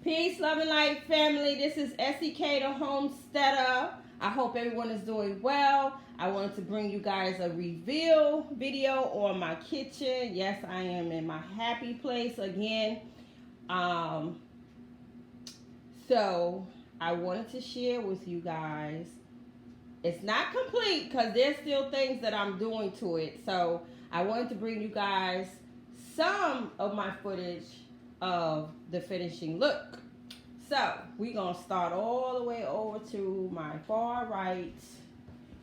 Peace, love, and light, family. This is SEK the Homesteader. I hope everyone is doing well. I wanted to bring you guys a reveal video on my kitchen. Yes, I am in my happy place again. So I wanted to share with you guys. It's not complete because there's still things that I'm doing to it. So I wanted to bring you guys some of my footage of the finishing look. So we're gonna start all the way over to my far right,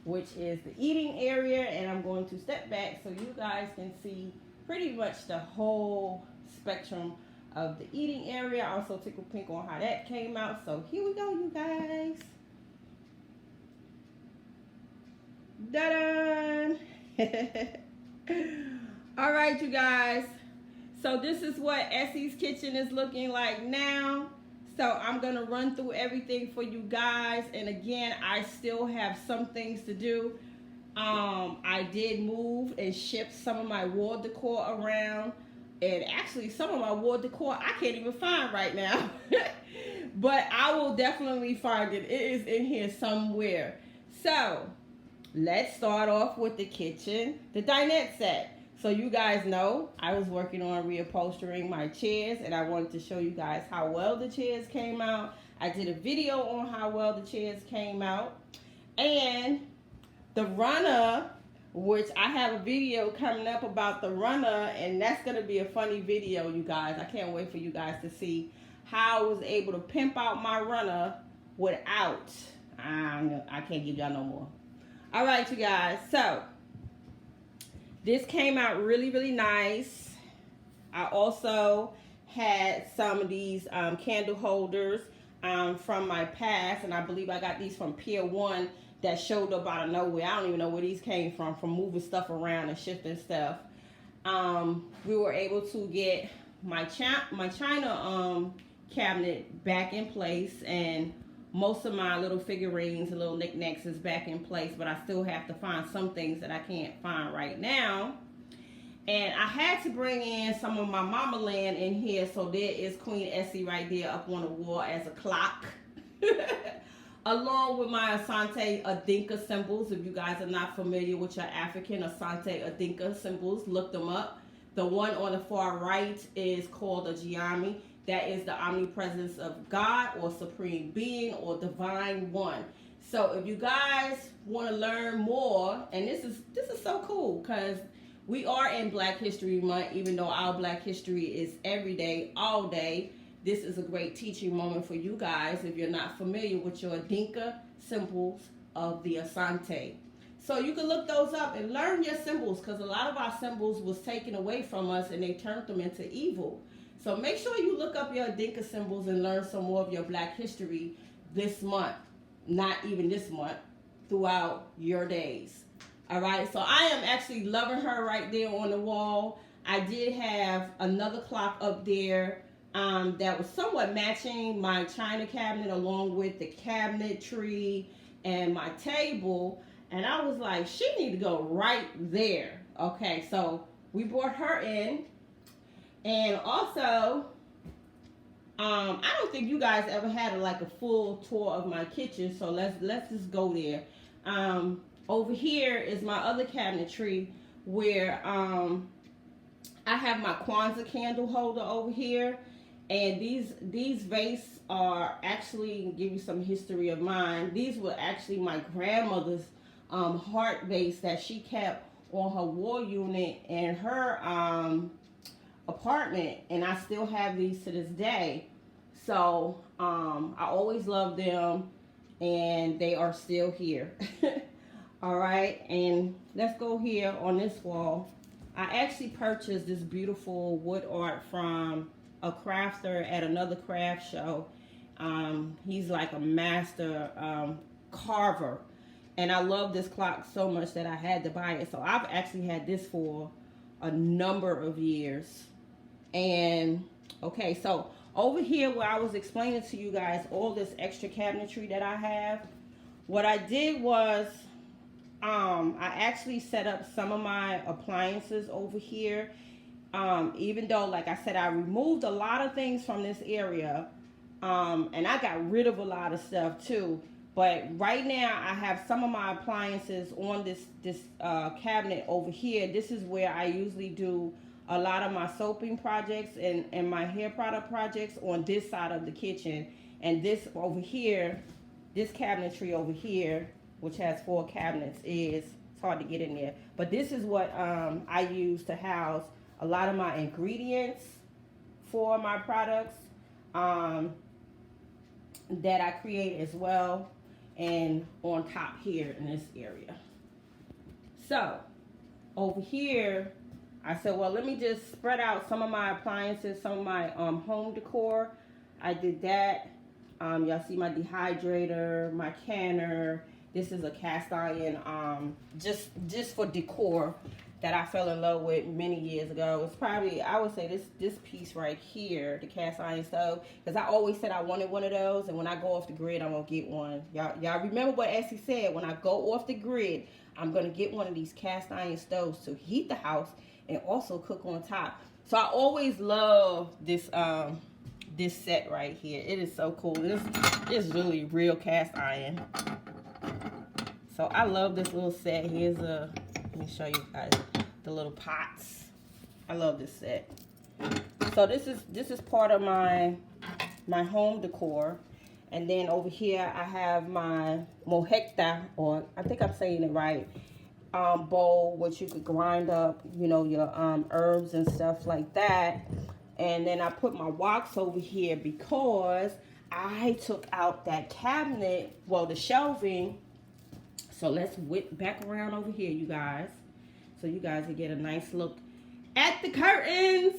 which is the eating area, and I'm going to step back so you guys can see pretty much the whole spectrum of the eating area. I also tickle pink on how that came out. So here we go, you guys. Da-da! All right, you guys. So this is what Essie's kitchen is looking like now. So I'm going to run through everything for you guys. And again, I still have some things to do. I did move and shift some of my wall decor around. And actually, some of my wall decor I can't even find right now. But I will definitely find it. It is in here somewhere. So let's start off with the kitchen, the dinette set. So you guys know I was working on reupholstering my chairs, and I wanted to show you guys how well the chairs came out. I did a video on how well the chairs came out. And the runner, which I have a video coming up about the runner, and that's going to be a funny video, you guys. I can't wait for you guys to see how I was able to pimp out my runner without, I can't give y'all no more. All right, you guys. So this came out really, really nice. I also had some of these candle holders from my past, and I believe I got these from Pier 1 that showed up out of nowhere. I don't even know where these came from moving stuff around and shifting stuff. We were able to get my china cabinet back in place, and most of my little figurines and little knickknacks is back in place, but I still have to find some things that I can't find right now. And I had to bring in some of my mama land in here, so there is Queen Essie right there up on the wall as a clock. Along with my Asante Adinka symbols. If you guys are not familiar with your African Asante Adinka symbols, look them up. The one on the far right is called a Giami. That is the omnipresence of God or supreme being or divine one. So if you guys want to learn more, and this is so cool because we are in Black History Month, even though our Black history is every day, all day. This is a great teaching moment for you guys if you're not familiar with your Dinka symbols of the Asante. So you can look those up and learn your symbols, because a lot of our symbols was taken away from us and they turned them into evil. So make sure you look up your Dinka symbols and learn some more of your Black history this month. Not even this month, throughout your days. All right, so I am actually loving her right there on the wall. I did have another clock up there that was somewhat matching my china cabinet along with the cabinetry and my table. And I was like, she need to go right there. Okay, so we brought her in. And also, I don't think you guys ever had a full tour of my kitchen, so let's just go there. Over here is my other cabinetry where I have my Kwanzaa candle holder over here, and these vases are actually, give you some history of mine. These were actually my grandmother's heart vase that she kept on her wall unit in her apartment, and I still have these to this day. So I always loved them, and they are still here. All right, and let's go here on this wall. I actually purchased this beautiful wood art from a crafter at another craft show. He's like a master carver, and I love this clock so much that I had to buy it. So I've actually had this for a number of years. And okay, so over here where I was explaining to you guys all this extra cabinetry that I have, what I did was I actually set up some of my appliances over here. Even though, like I said, I removed a lot of things from this area, And I got rid of a lot of stuff too. But right now I have some of my appliances on this cabinet over here. This is where I usually do a lot of my soaping projects and my hair product projects, on this side of the kitchen. And this over here, this cabinetry over here, which has 4 cabinets, it's hard to get in there. But this is what I use to house a lot of my ingredients for my products that I create as well. And on top here in this area. So over here, I said, well, let me just spread out some of my appliances, some of my home decor. I did that. Y'all see my dehydrator, my canner. This is a cast iron, just for decor, that I fell in love with many years ago. It's probably, I would say, this piece right here, the cast iron stove, because I always said I wanted one of those, and when I go off the grid, I'm gonna get one. Y'all remember what Essie said? When I go off the grid, I'm gonna get one of these cast iron stoves to heat the house and also cook on top. So I always love this this set right here. It is so cool. It's really real cast iron. So I love this little set. Here's a, let me show you guys the little pots. I love this set. So this is part of my home decor. And then over here I have my mojeta, or I think I'm saying it right, bowl, which you could grind up, you know, your herbs and stuff like that. And then I put my woks over here because I took out that cabinet, well, the shelving. So let's whip back around over here, you guys, so you guys can get a nice look at the curtains.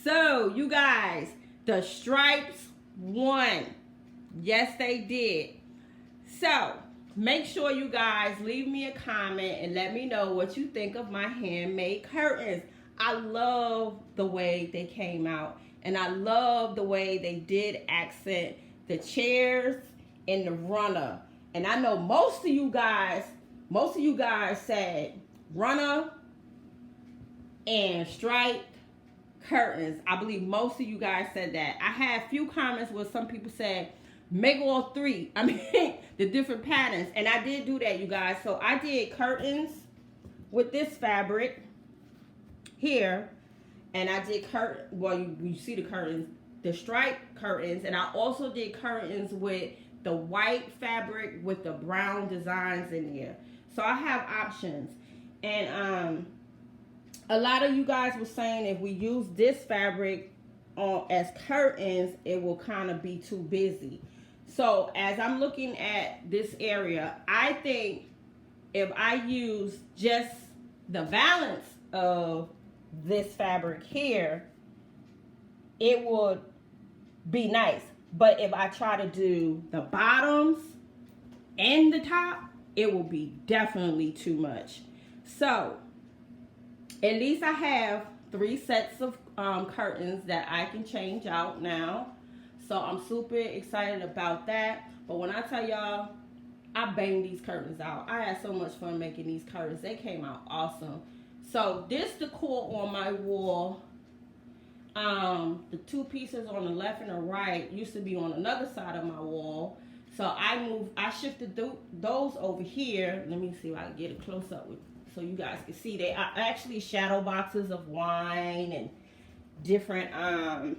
So you guys, the stripes won. Yes, they did. So make sure you guys leave me a comment and let me know what you think of my handmade curtains. I love the way they came out, and I love the way they did accent the chairs and the runner. And I know most of you guys said runner and striped curtains. I believe most of you guys said that. I had a few comments where some people said make all 3. I mean, the different patterns. And I did do that, you guys. So I did curtains with this fabric here. And I did well, you see the curtains, the striped curtains. And I also did curtains with the white fabric with the brown designs in there. So I have options. And a lot of you guys were saying if we use this fabric as curtains, it will kind of be too busy. So as I'm looking at this area, I think if I use just the balance of this fabric here, it would be nice. But if I try to do the bottoms and the top, it will be definitely too much. So at least I have 3 sets of curtains that I can change out now. So I'm super excited about that. But when I tell y'all, I banged these curtains out. I had so much fun making these curtains. They came out awesome. So this decor on my wall, the 2 pieces on the left and the right used to be on another side of my wall. So I shifted those over here. Let me see if I can get a close up so you guys can see. They are actually shadow boxes of wine and different home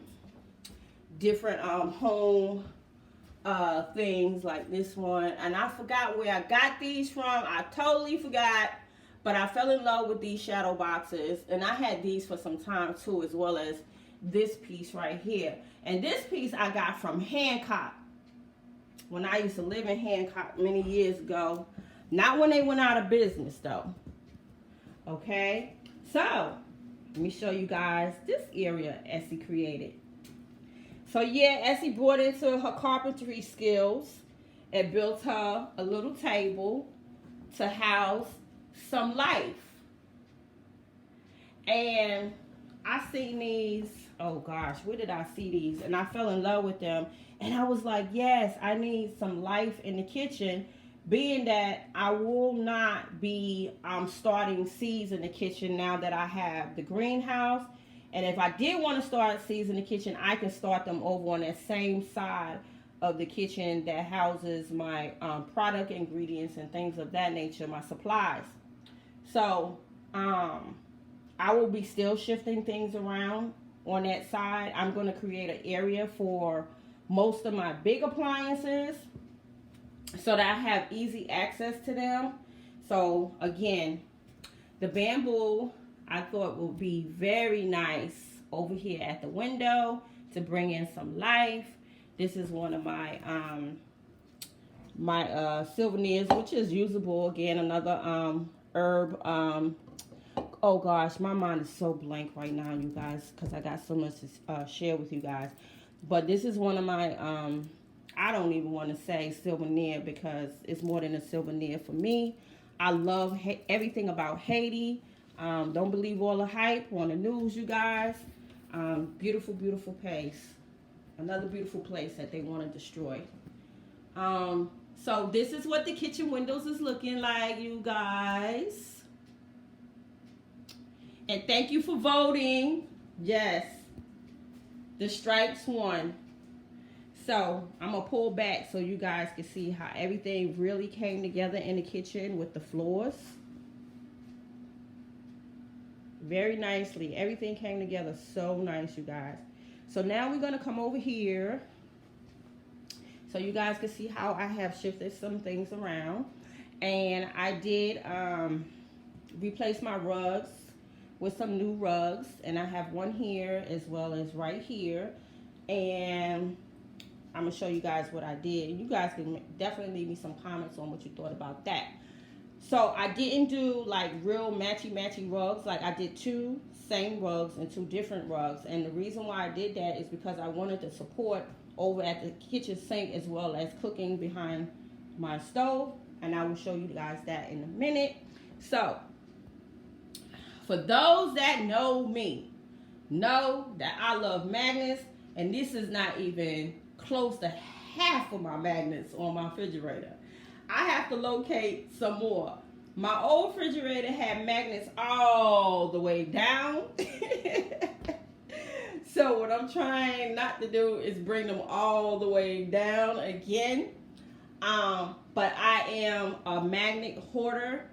things like this one. And I forgot where I got these from. I totally forgot. But I fell in love with these shadow boxes. And I had these for some time too, as well as this piece right here. And this piece I got from Hancock when I used to live in Hancock many years ago. Not when they went out of business though. Okay, so let me show you guys this area Essie created. So yeah, Essie brought into her carpentry skills and built her a little table to house some life. And I seen these, oh gosh, where did I see these? And I fell in love with them. And I was like, yes, I need some life in the kitchen, being that I will not be starting seeds in the kitchen now that I have the greenhouse. And if I did want to start seeds in the kitchen, I can start them over on that same side of the kitchen that houses my product ingredients and things of that nature, my supplies. So I will be still shifting things around on that side. I'm going to create an area for most of my big appliances so that I have easy access to them. So again, the bamboo I thought would be very nice over here at the window to bring in some life. This is one of my souvenirs, which is usable. Again, another herb. Oh gosh, my mind is so blank right now, you guys, because I got so much to share with you guys. But this is one of my I don't even want to say souvenir because it's more than a souvenir for me. I love everything about Haiti. Don't believe all the hype on the news, you guys. Beautiful, beautiful place. Another beautiful place that they want to destroy. So this is what the kitchen windows is looking like, you guys. And thank you for voting. Yes, the stripes won. So I'm gonna pull back so you guys can see how everything really came together in the kitchen with the floors. Very nicely. Everything came together so nice, you guys. So now we're gonna come over here so you guys can see how I have shifted some things around. And I did replace my rugs with some new rugs, and I have one here as well as right here. And I'm gonna show you guys what I did. You guys can definitely leave me some comments on what you thought about that. So I didn't do like real matchy rugs. Like I did two same rugs and two different rugs. And the reason why I did that is because I wanted to support over at the kitchen sink as well as cooking behind my stove. And I will show you guys that in a minute. So for those that know me, know that I love magnets. And this is not even close to half of my magnets on my refrigerator. I have to locate some more. My old refrigerator had magnets all the way down. So what I'm trying not to do is bring them all the way down again. But I am a magnet hoarder.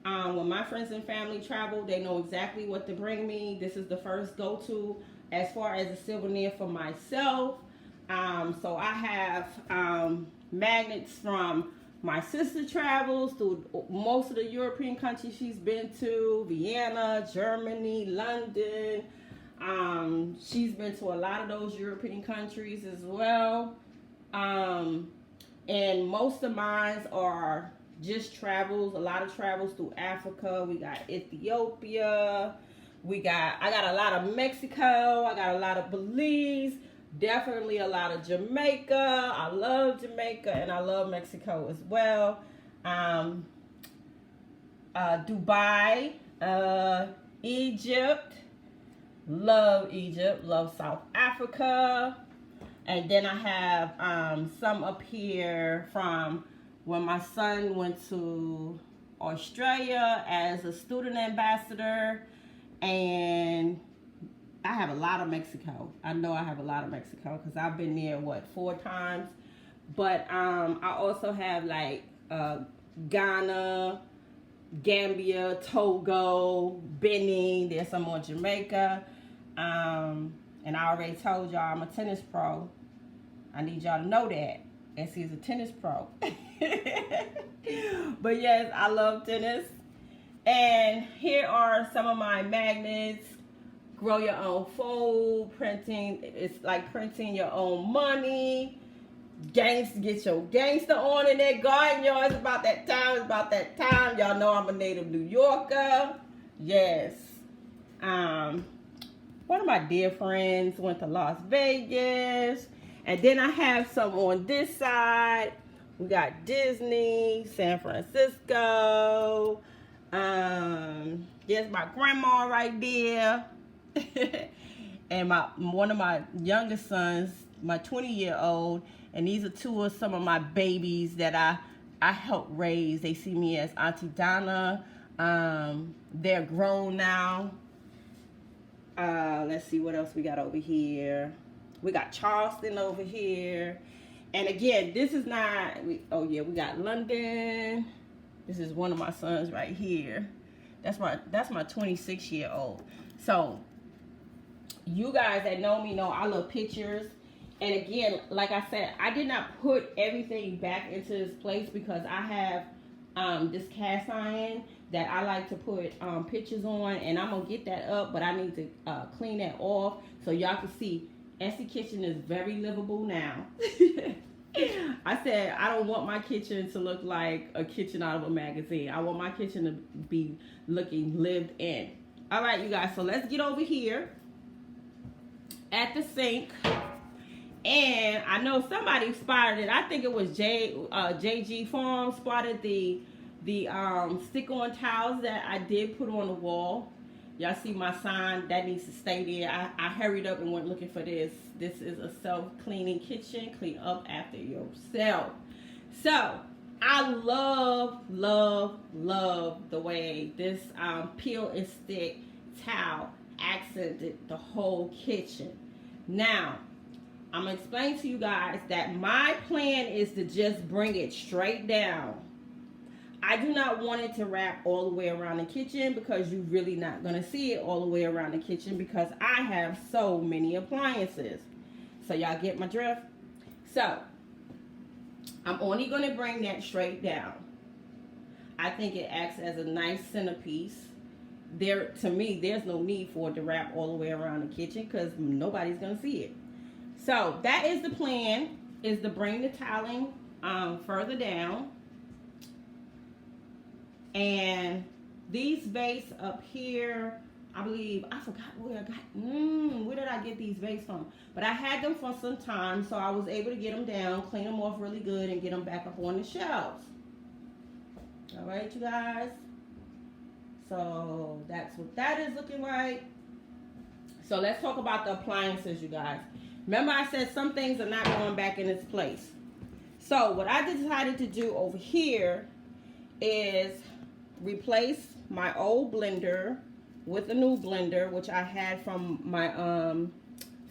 When my friends and family travel, they know exactly what to bring me. This is the first go-to as far as a souvenir for myself. So I have magnets from my sister travels through most of the European countries she's been to, Vienna, Germany, London. She's been to a lot of those European countries as well. And most of mine are just travels, a lot of travels through Africa. We got Ethiopia. I got a lot of Mexico. I got a lot of Belize. Definitely a lot of Jamaica. I love Jamaica and I love Mexico as well. Dubai, Egypt. Love Egypt. Love South Africa. And then I have some up here from when my son went to Australia as a student ambassador. And I have a lot of Mexico. I know I have a lot of Mexico because I've been there, 4 times. But I also have like Ghana, Gambia, Togo, Benin. There's some more Jamaica. And I already told y'all I'm a tennis pro. I need y'all to know that. Essie is a tennis pro. But yes, I love tennis. And here are some of my magnets. Grow your own food, printing. It's like printing your own money. Get your gangster on in that garden, y'all. It's about that time. It's about that time. Y'all know I'm a native New Yorker. Yes. One of my dear friends went to Las Vegas. And then I have some on this side. We got Disney, San Francisco. There's my grandma right there. And one of my youngest sons, my 20-year-old, and these are two of some of my babies that I helped raise. They see me as Auntie Donna. They're grown now. Let's see what else we got over here. We got Charleston over here. And again, this is not, oh yeah, we got London. This is one of my sons right here. That's my 26-year-old. So you guys that know me know I love pictures. And again, like I said, I did not put everything back into this place because I have this cast iron that I like to put pictures on, and I'm gonna get that up, but I need to clean that off so y'all can see Essie kitchen is very livable now. I said I don't want my kitchen to look like a kitchen out of a magazine. I want my kitchen to be looking lived in. All right, you guys, so let's get over here at the sink. And I know somebody spotted it. I think it was JG Farm spotted the stick-on towels that I did put on the wall. Y'all see my sign that needs to stay there. I hurried up and went looking for this. This is a self-cleaning kitchen. Clean up after yourself. So I love the way this peel and stick towel accented the whole kitchen. Now I'm gonna explain to you guys that my plan is to just bring it straight down. I do not want it to wrap all the way around the kitchen because you're really not gonna see it all the way around the kitchen because I have so many appliances. So y'all get my drift? So I'm only gonna bring that straight down. I think it acts as a nice centerpiece. To me, there's no need for it to wrap all the way around the kitchen because nobody's gonna see it. So that is the plan, is to bring the tiling further down. And these vases up here, I believe, I forgot where I got, where did I get these vases from? But I had them for some time, so I was able to get them down, clean them off really good, and get them back up on the shelves. All right, you guys. So that's what that is looking like. So let's talk about the appliances, you guys. Remember I said some things are not going back in its place. So what I decided to do over here is replace my old blender with a new blender, which I had from my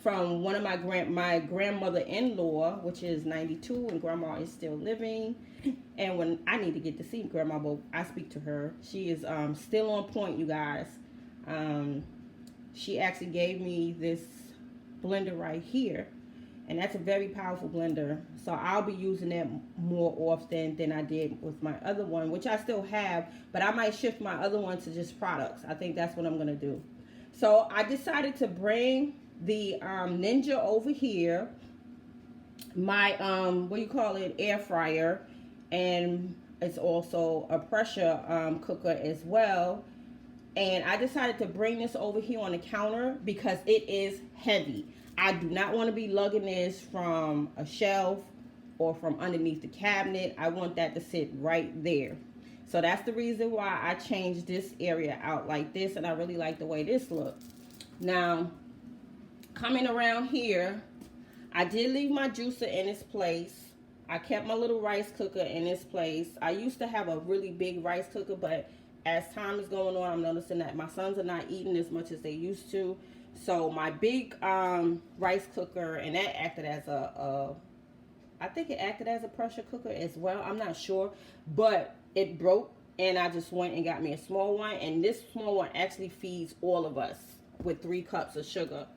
from one of my grandmother-in-law, which is 92 and grandma is still living. And when I need to get to see grandma, but I speak to her, she is still on point, you guys. She actually gave me this blender right here, and that's a very powerful blender, so I'll be using that more often than I did with my other one, which I still have, but I might shift my other one to just products. I think that's what I'm gonna do. So I decided to bring the Ninja over here, my air fryer, and it's also a pressure cooker as well. And I decided to bring this over here on the counter because it is heavy. I do not want to be lugging this from a shelf or from underneath the cabinet. I want that to sit right there. So that's the reason why I changed this area out like this, and I really like the way this looks. Now, coming around here, I did leave my juicer in its place. I kept my little rice cooker in its place. I used to have a really big rice cooker, but as time is going on, I'm noticing that my sons are not eating as much as they used to. So my big rice cooker, and that acted as I think it acted as a pressure cooker as well. I'm not sure, but it broke, and I just went and got me a small one. And this small one actually feeds all of us with 3 cups of sugar.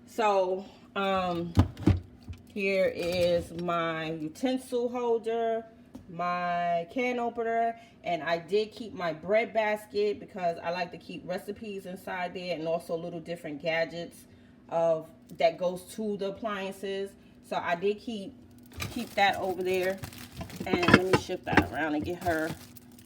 So here is my utensil holder, my can opener, and I did keep my bread basket because I like to keep recipes inside there, and also little different gadgets that goes to the appliances. So I did keep that over there. And let me shift that around and get her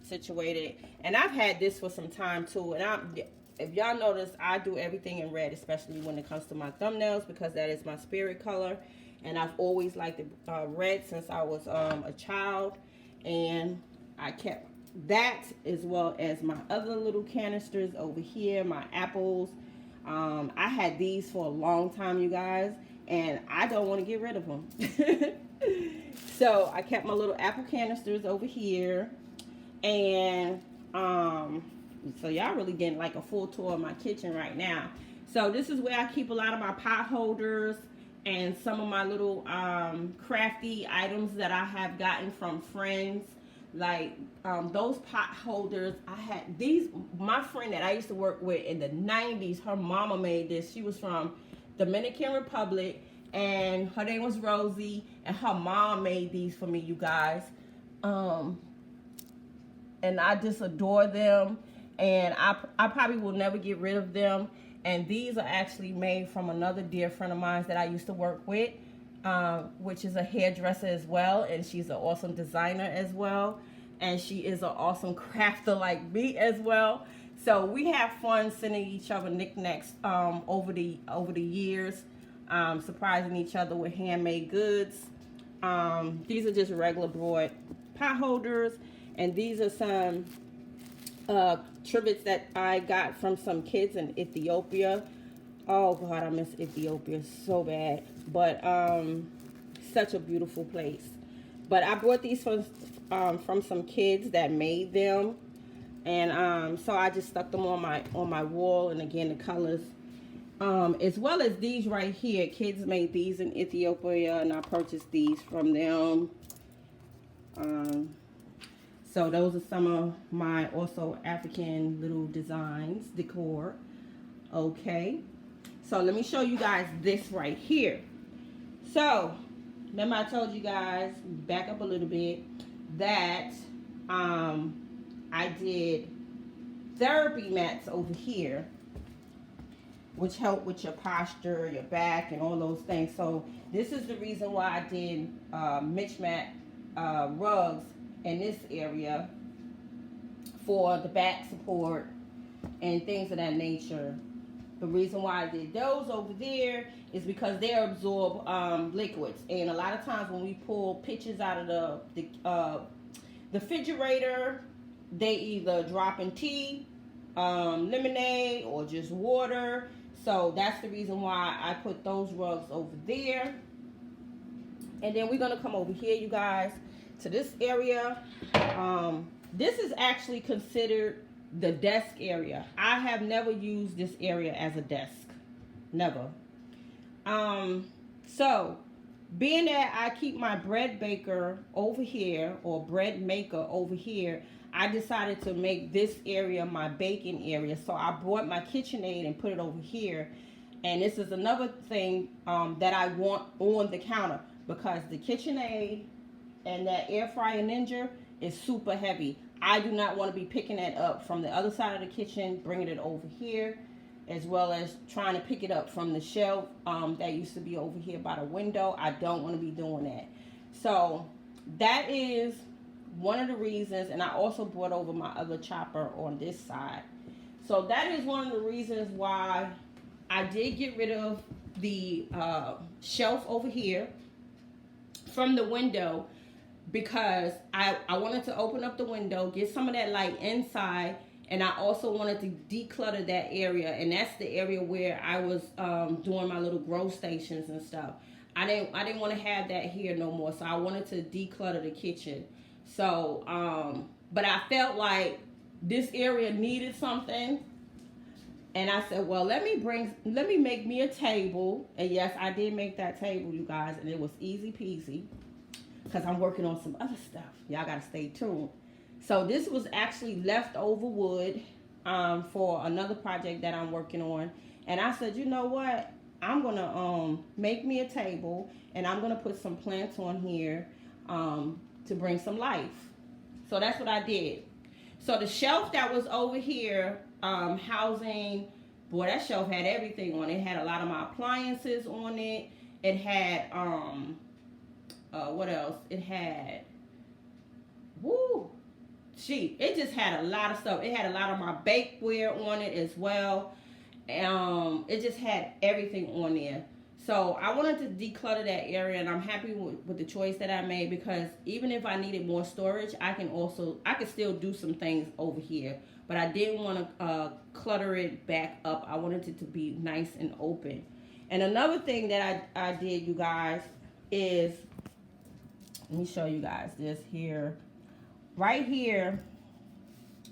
situated. And I've had this for some time too, and if y'all notice, I do everything in red, especially when it comes to my thumbnails, because that is my spirit color. And I've always liked red since I was a child. And I kept that, as well as my other little canisters over here, my apples. I had these for a long time, you guys, and I don't want to get rid of them. So I kept my little apple canisters over here. And so y'all really getting like a full tour of my kitchen right now. So this is where I keep a lot of my pot holders and some of my little crafty items that I have gotten from friends. Like those pot holders, I had these, my friend that I used to work with in the 90s, her mama made this. She was from Dominican Republic, and her name was Rosie, and her mom made these for me, you guys. And I just adore them, and I probably will never get rid of them. And these are actually made from another dear friend of mine that I used to work with, which is a hairdresser as well, and she's an awesome designer as well, and she is an awesome crafter like me as well. So we have fun sending each other knickknacks over the years, surprising each other with handmade goods. These are just regular broad pot holders, and these are some trivets that I got from some kids in Ethiopia. Oh God, I miss Ethiopia so bad. But such a beautiful place. But I bought these from some kids that made them, and so I just stuck them on my wall. And again, the colors, as well as these right here. Kids made these in Ethiopia, and I purchased these from them. So those are some of my also African little designs, decor. Okay, so let me show you guys this right here. So remember I told you guys, back up a little bit, that I did therapy mats over here, which help with your posture, your back, and all those things. So this is the reason why I did Mitch mat rugs in this area for the back support and things of that nature. The reason why I did those over there is because they absorb liquids, and a lot of times when we pull pitchers out of the refrigerator, they either drop in tea, lemonade, or just water. So that's the reason why I put those rugs over there. And then we're gonna come over here, you guys, to this area. This is actually considered the desk area. I have never used this area as a desk, never. So being that I keep my bread baker over here, or bread maker over here, I decided to make this area my baking area. So I brought my KitchenAid and put it over here. And this is another thing that I want on the counter, because the KitchenAid and that air fryer Ninja is super heavy. I do not want to be picking that up from the other side of the kitchen, bringing it over here, as well as trying to pick it up from the shelf that used to be over here by the window. I don't want to be doing that. So that is one of the reasons. And I also brought over my other chopper on this side. So that is one of the reasons why I did get rid of the shelf over here from the window, because I wanted to open up the window, get some of that light inside, and I also wanted to declutter that area. And that's the area where I was doing my little grow stations and stuff. I didn't want to have that here no more, so I wanted to declutter the kitchen. So but I felt like this area needed something, and I said, well, let me make me a table. And yes, I did make that table, you guys, and it was easy peasy, because I'm working on some other stuff. Y'all gotta stay tuned. So this was actually leftover wood for another project that I'm working on. And I said, you know what? I'm gonna make me a table, and I'm gonna put some plants on here to bring some life. So that's what I did. So the shelf that was over here housing, boy, that shelf had everything on it. It had a lot of my appliances on it. It had what else? It had, it just had a lot of stuff. It had a lot of my bakeware on it as well. It just had everything on there. So I wanted to declutter that area, and I'm happy with the choice that I made, because even if I needed more storage, I could still do some things over here. But I didn't want to clutter it back up. I wanted it to be nice and open. And another thing that I did, you guys, is, let me show you guys this here. Right here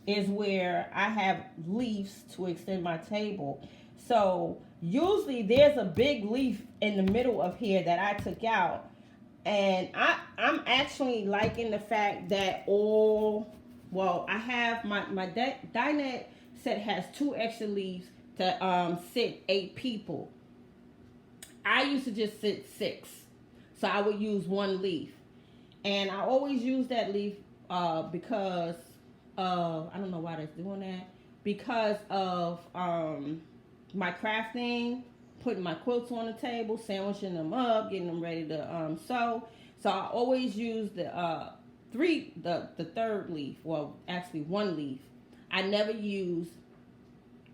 is where I have leaves to extend my table. So usually there's a big leaf in the middle of here that I took out. And I'm actually liking the fact that I have my dinette set has 2 extra leaves to sit 8 people. I used to just sit 6. So I would use 1 leaf. And I always use that leaf because of, I don't know why that's doing that, because of my crafting, putting my quilts on the table, sandwiching them up, getting them ready to sew. So I always use the third leaf. Well, actually 1 leaf. I never use,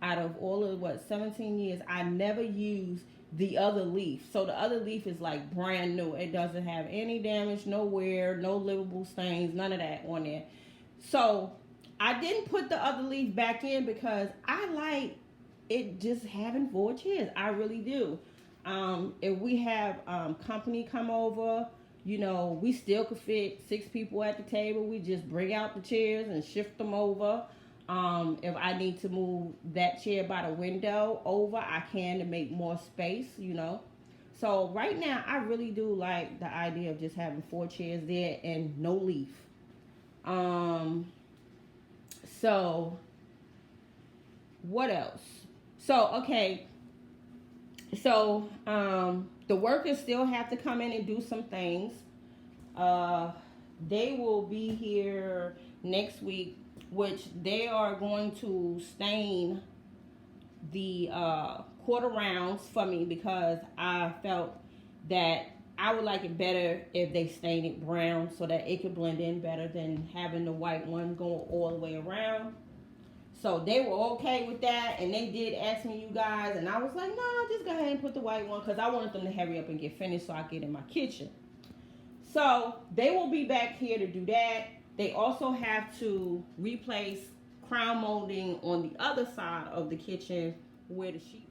out of all of 17 years, I never use the other leaf. So the other leaf is like brand new. It doesn't have any damage, no wear, no livable stains, none of that on there. So I didn't put the other leaf back in because I like it just having 4 chairs. I really do. If we have company come over, you know, we still could fit 6 people at the table. We just bring out the chairs and shift them over. If I need to move that chair by the window over, I can to make more space, you know. So right now, I really do like the idea of just having 4 chairs there and no leaf. So what else? So, okay. So, the workers still have to come in and do some things. They will be here next week, which they are going to stain the quarter rounds for me because I felt that I would like it better if they stain it brown so that it could blend in better than having the white one go all the way around. So they were okay with that, and they did ask me, you guys, and I was like, no, just go ahead and put the white one because I wanted them to hurry up and get finished so I get in my kitchen. So they will be back here to do that. They also have to replace crown molding on the other side of the kitchen where the sheet.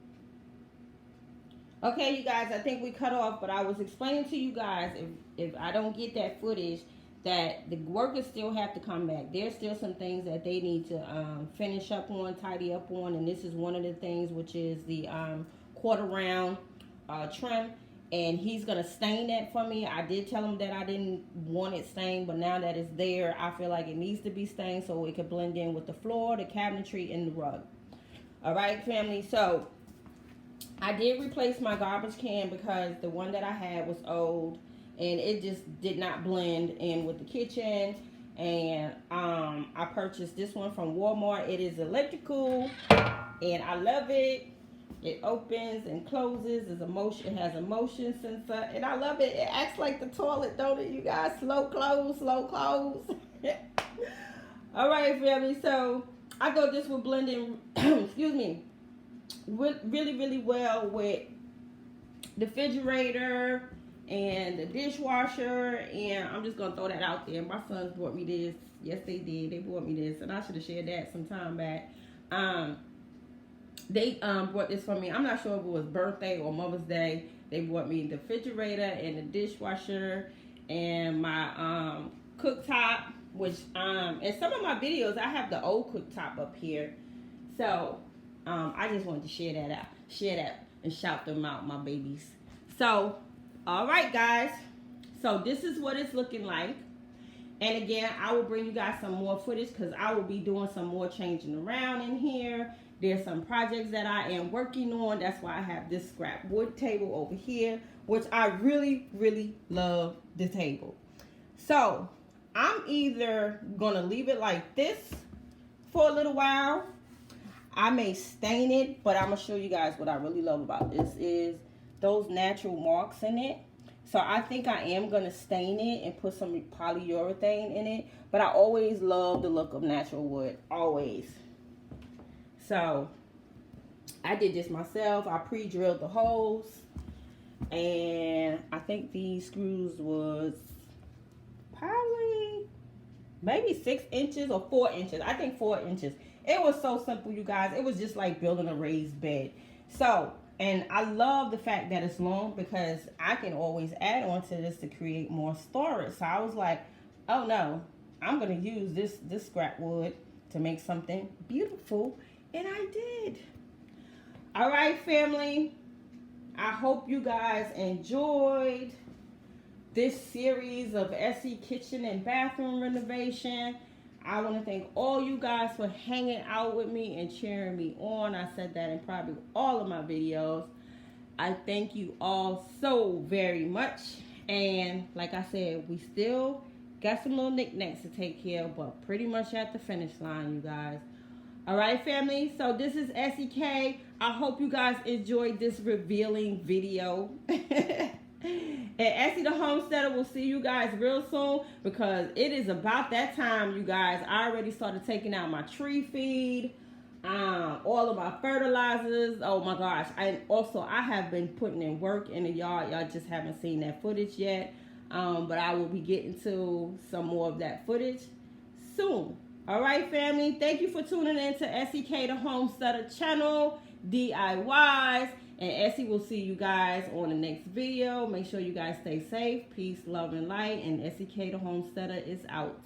Okay, you guys, I think we cut off, but I was explaining to you guys, if I don't get that footage, that the workers still have to come back. There's still some things that they need to finish up on, tidy up on, and this is one of the things, which is the quarter round trim. And he's going to stain that for me. I did tell him that I didn't want it stained, but now that it's there, I feel like it needs to be stained so it can blend in with the floor, the cabinetry, and the rug. All right, family. So I did replace my garbage can because the one that I had was old and it just did not blend in with the kitchen. And I purchased this one from Walmart. It is electrical and I love it. It opens and closes. It has a motion sensor, and I love it. It acts like the toilet, don't it, you guys? Slow close, slow close. All right, family. So I thought this would blend in, excuse me, really, really well with the refrigerator and the dishwasher. And I'm just gonna throw that out there. My sons bought me this. Yes, they did. They bought me this, and I should have shared that some time back. They bought this for me. I'm not sure if it was birthday or Mother's Day. They bought me the refrigerator and the dishwasher and my cooktop, which in some of my videos I have the old cooktop up here. So I just wanted to share that and shout them out, my babies. So all right, guys. So this is what it's looking like. And again, I will bring you guys some more footage because I will be doing some more changing around in here. There's some projects that I am working on. That's why I have this scrap wood table over here, which I really, really love the table. So I'm either going to leave it like this for a little while. I may stain it, but I'm going to show you guys what I really love about this is those natural marks in it. So I think I am going to stain it and put some polyurethane in it. But I always love the look of natural wood. Always. So I did this myself. I pre-drilled the holes. And I think these screws was probably maybe 6 inches or 4 inches. I think 4 inches. It was so simple, you guys. It was just like building a raised bed. So, and I love the fact that it's long because I can always add on to this to create more storage. So I was like, oh no, I'm going to use this scrap wood to make something beautiful. And I did. All right, family. I hope you guys enjoyed this series of Essie kitchen and bathroom renovation. I want to thank all you guys for hanging out with me and cheering me on. I said that in probably all of my videos. I thank you all so very much. And like I said, we still got some little knickknacks to take care of, but pretty much at the finish line, you guys. All right, family. So this is SEK. I hope you guys enjoyed this revealing video. And Essie the Homesteader will see you guys real soon, because it is about that time, you guys. I already started taking out my tree feed, all of my fertilizers. Oh my gosh. And also I have been putting in work in the yard. Y'all just haven't seen that footage yet. But I will be getting to some more of that footage soon. All right, family. Thank you for tuning in to SEK the Homesteader channel, DIYs. And Essie will see you guys on the next video. Make sure you guys stay safe. Peace, love, and light. And SEK the Homesteader is out.